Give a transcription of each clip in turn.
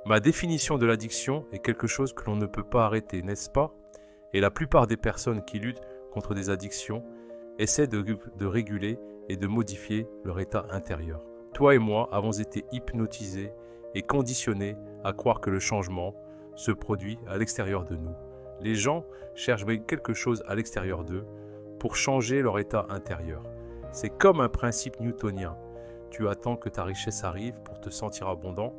Ma définition de l'addiction est quelque chose que l'on ne peut pas arrêter, n'est-ce pas? Et la plupart des personnes qui luttent contre des addictions essaient de réguler et de modifier leur état intérieur. Toi et moi avons été hypnotisés et conditionnés à croire que le changement se produit à l'extérieur de nous. Les gens cherchent quelque chose à l'extérieur d'eux pour changer leur état intérieur. C'est comme un principe newtonien. Tu attends que ta richesse arrive pour te sentir abondant.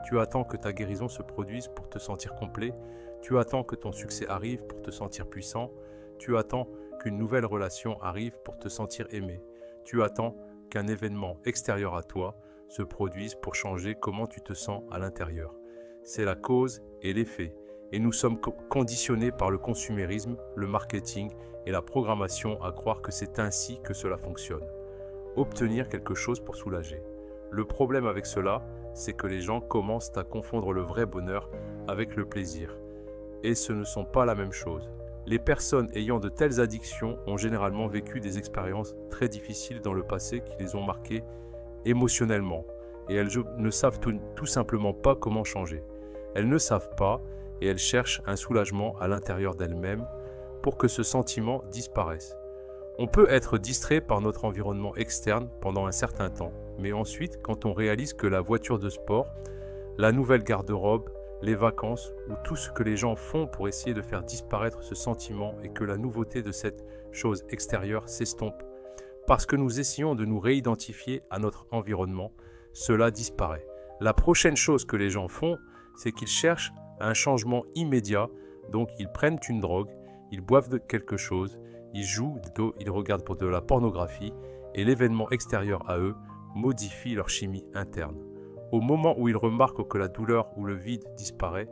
Tu attends que ta guérison se produise pour te sentir complet. Tu attends que ton succès arrive pour te sentir puissant. Tu attends qu'une nouvelle relation arrive pour te sentir aimé. Tu attends qu'un événement extérieur à toi se produise pour changer comment tu te sens à l'intérieur. C'est la cause et l'effet. Et nous sommes conditionnés par le consumérisme, le marketing et la programmation à croire que c'est ainsi que cela fonctionne. Obtenir quelque chose pour soulager. Le problème avec cela, c'est que les gens commencent à confondre le vrai bonheur avec le plaisir. Et ce ne sont pas la même chose. Les personnes ayant de telles addictions ont généralement vécu des expériences très difficiles dans le passé qui les ont marquées émotionnellement. Et elles ne savent tout simplement pas comment changer. Elles ne savent pas et elles cherchent un soulagement à l'intérieur d'elles-mêmes pour que ce sentiment disparaisse. On peut être distrait par notre environnement externe pendant un certain temps, mais ensuite, quand on réalise que la voiture de sport, la nouvelle garde-robe, les vacances ou tout ce que les gens font pour essayer de faire disparaître ce sentiment et que la nouveauté de cette chose extérieure s'estompe, parce que nous essayons de nous réidentifier à notre environnement, cela disparaît. La prochaine chose que les gens font, c'est qu'ils cherchent un changement immédiat, donc ils prennent une drogue, ils boivent quelque chose, ils jouent, ils regardent pour de la pornographie et l'événement extérieur à eux modifie leur chimie interne. Au moment où ils remarquent que la douleur ou le vide disparaît,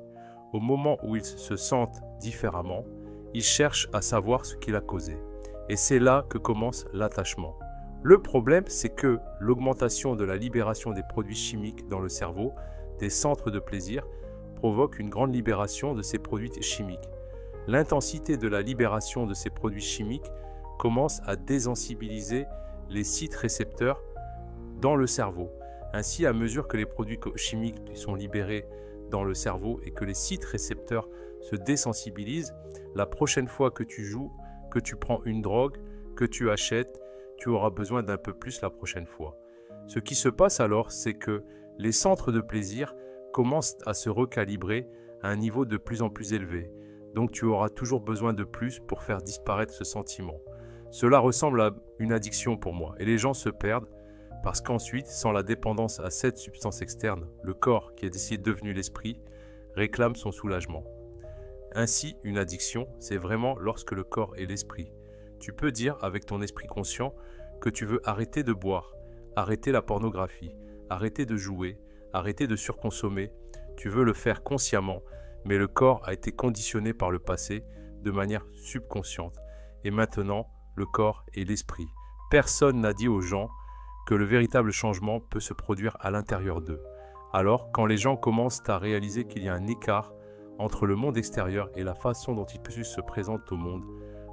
au moment où ils se sentent différemment, ils cherchent à savoir ce qui l'a causé. Et c'est là que commence l'attachement. Le problème, c'est que l'augmentation de la libération des produits chimiques dans le cerveau, des centres de plaisir, provoque une grande libération de ces produits chimiques. L'intensité de la libération de ces produits chimiques commence à désensibiliser les sites récepteurs dans le cerveau. Ainsi, à mesure que les produits chimiques sont libérés dans le cerveau et que les sites récepteurs se désensibilisent, la prochaine fois que tu joues, que tu prends une drogue, que tu achètes, tu auras besoin d'un peu plus la prochaine fois. Ce qui se passe alors, c'est que les centres de plaisir commencent à se recalibrer à un niveau de plus en plus élevé. Donc tu auras toujours besoin de plus pour faire disparaître ce sentiment. Cela ressemble à une addiction pour moi et les gens se perdent parce qu'ensuite, sans la dépendance à cette substance externe, le corps, qui est devenu l'esprit, réclame son soulagement. Ainsi, une addiction, c'est vraiment lorsque le corps et l'esprit. Tu peux dire avec ton esprit conscient que tu veux arrêter de boire, arrêter la pornographie, arrêter de jouer, arrêter de surconsommer. Tu veux le faire consciemment, mais le corps a été conditionné par le passé de manière subconsciente. Et maintenant, le corps et l'esprit. Personne n'a dit aux gens que le véritable changement peut se produire à l'intérieur d'eux. Alors, quand les gens commencent à réaliser qu'il y a un écart entre le monde extérieur et la façon dont ils se présentent au monde,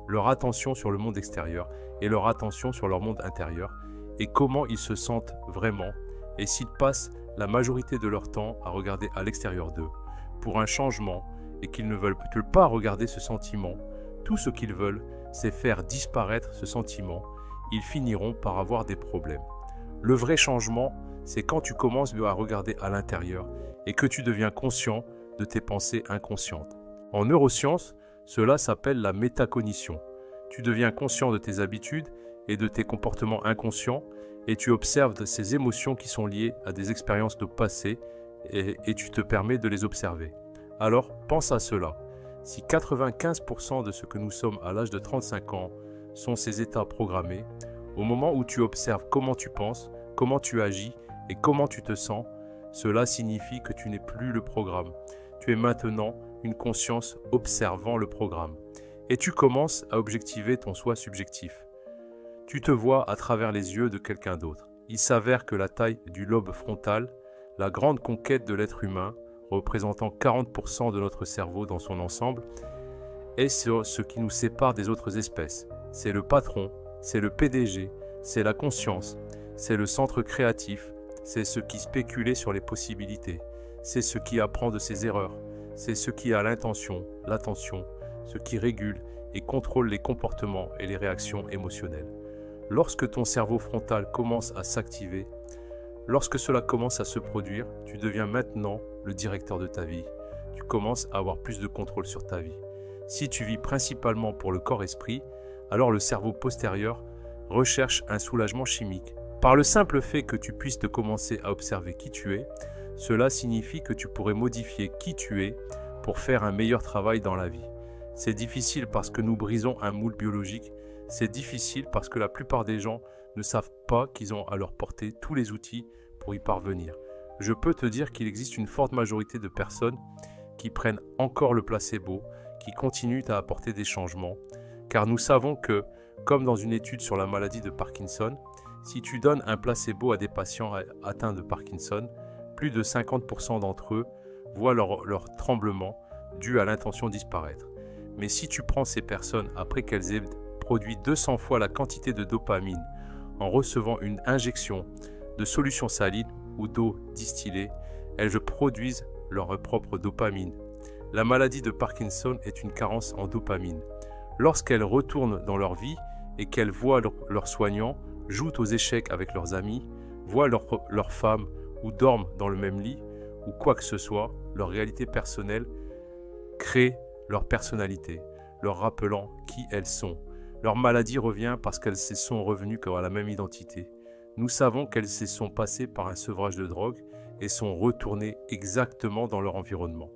leur attention sur le monde extérieur et leur attention sur leur monde intérieur, et comment ils se sentent vraiment, et s'ils passent la majorité de leur temps à regarder à l'extérieur d'eux, pour un changement, et qu'ils ne veulent pas regarder ce sentiment, tout ce qu'ils veulent, c'est faire disparaître ce sentiment, ils finiront par avoir des problèmes. Le vrai changement, c'est quand tu commences à regarder à l'intérieur et que tu deviens conscient de tes pensées inconscientes. En neurosciences, cela s'appelle la métacognition. Tu deviens conscient de tes habitudes et de tes comportements inconscients et tu observes ces émotions qui sont liées à des expériences de passé et tu te permets de les observer. Alors, pense à cela. Si 95% de ce que nous sommes à l'âge de 35 ans sont ces états programmés, au moment où tu observes comment tu penses, comment tu agis et comment tu te sens, cela signifie que tu n'es plus le programme. Tu es maintenant une conscience observant le programme. Et tu commences à objectiver ton soi subjectif. Tu te vois à travers les yeux de quelqu'un d'autre. Il s'avère que la taille du lobe frontal, la grande conquête de l'être humain, représentant 40% de notre cerveau dans son ensemble, est ce qui nous sépare des autres espèces. C'est le patron, c'est le PDG, c'est la conscience, c'est le centre créatif, c'est ce qui spéculait sur les possibilités, c'est ce qui apprend de ses erreurs, c'est ce qui a l'intention, l'attention, ce qui régule et contrôle les comportements et les réactions émotionnelles. Lorsque ton cerveau frontal commence à s'activer, lorsque cela commence à se produire, tu deviens maintenant le directeur de ta vie. Tu commences à avoir plus de contrôle sur ta vie. Si tu vis principalement pour le corps-esprit, alors le cerveau postérieur recherche un soulagement chimique. Par le simple fait que tu puisses te commencer à observer qui tu es, cela signifie que tu pourrais modifier qui tu es pour faire un meilleur travail dans la vie. C'est difficile parce que nous brisons un moule biologique. C'est difficile parce que la plupart des gens ne savent pas qu'ils ont à leur portée tous les outils pour y parvenir. Je peux te dire qu'il existe une forte majorité de personnes qui prennent encore le placebo, qui continuent à apporter des changements, car nous savons que, comme dans une étude sur la maladie de Parkinson, si tu donnes un placebo à des patients atteints de Parkinson, plus de 50% d'entre eux voient leur tremblement dû à l'intention disparaître. Mais si tu prends ces personnes après qu'elles aient produit 200 fois la quantité de dopamine en recevant une injection de solution saline ou d'eau distillée, elles produisent leur propre dopamine. La maladie de Parkinson est une carence en dopamine. Lorsqu'elles retournent dans leur vie et qu'elles voient leurs soignants, jouent aux échecs avec leurs amis, voient leur femme ou dorment dans le même lit, ou quoi que ce soit, leur réalité personnelle crée leur personnalité, leur rappelant qui elles sont. Leur maladie revient parce qu'elles se sont revenues à la même identité. Nous savons qu'elles se sont passées par un sevrage de drogue et sont retournées exactement dans leur environnement.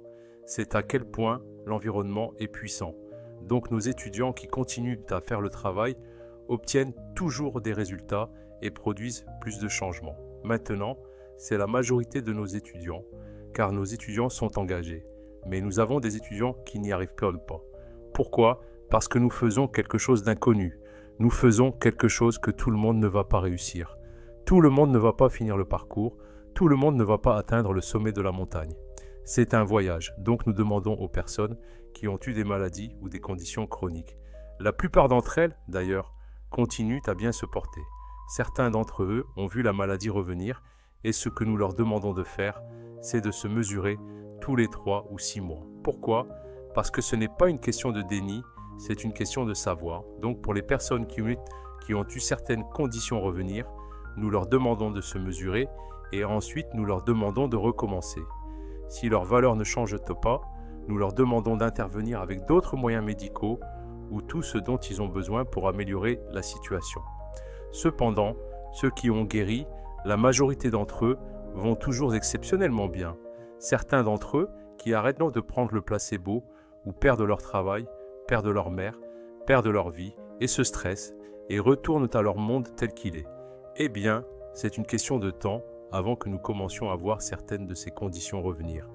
C'est à quel point l'environnement est puissant. Donc nos étudiants qui continuent à faire le travail obtiennent toujours des résultats et produisent plus de changements. Maintenant, c'est la majorité de nos étudiants, car nos étudiants sont engagés. Mais nous avons des étudiants qui n'y arrivent pas. Pourquoi ? Parce que nous faisons quelque chose d'inconnu. Nous faisons quelque chose que tout le monde ne va pas réussir. Tout le monde ne va pas finir le parcours. Tout le monde ne va pas atteindre le sommet de la montagne. C'est un voyage, donc nous demandons aux personnes qui ont eu des maladies ou des conditions chroniques. La plupart d'entre elles, d'ailleurs, continuent à bien se porter. Certains d'entre eux ont vu la maladie revenir et ce que nous leur demandons de faire, c'est de se mesurer tous les 3 ou 6 mois. Pourquoi ? Parce que ce n'est pas une question de déni, c'est une question de savoir. Donc pour les personnes qui ont eu certaines conditions revenir, nous leur demandons de se mesurer et ensuite nous leur demandons de recommencer. Si leurs valeurs ne changent pas, nous leur demandons d'intervenir avec d'autres moyens médicaux ou tout ce dont ils ont besoin pour améliorer la situation. Cependant, ceux qui ont guéri, la majorité d'entre eux vont toujours exceptionnellement bien. Certains d'entre eux qui arrêtent de prendre le placebo ou perdent leur travail, perdent leur mère, perdent leur vie et se stressent et retournent à leur monde tel qu'il est. Eh bien, c'est une question de temps avant que nous commencions à voir certaines de ces conditions revenir.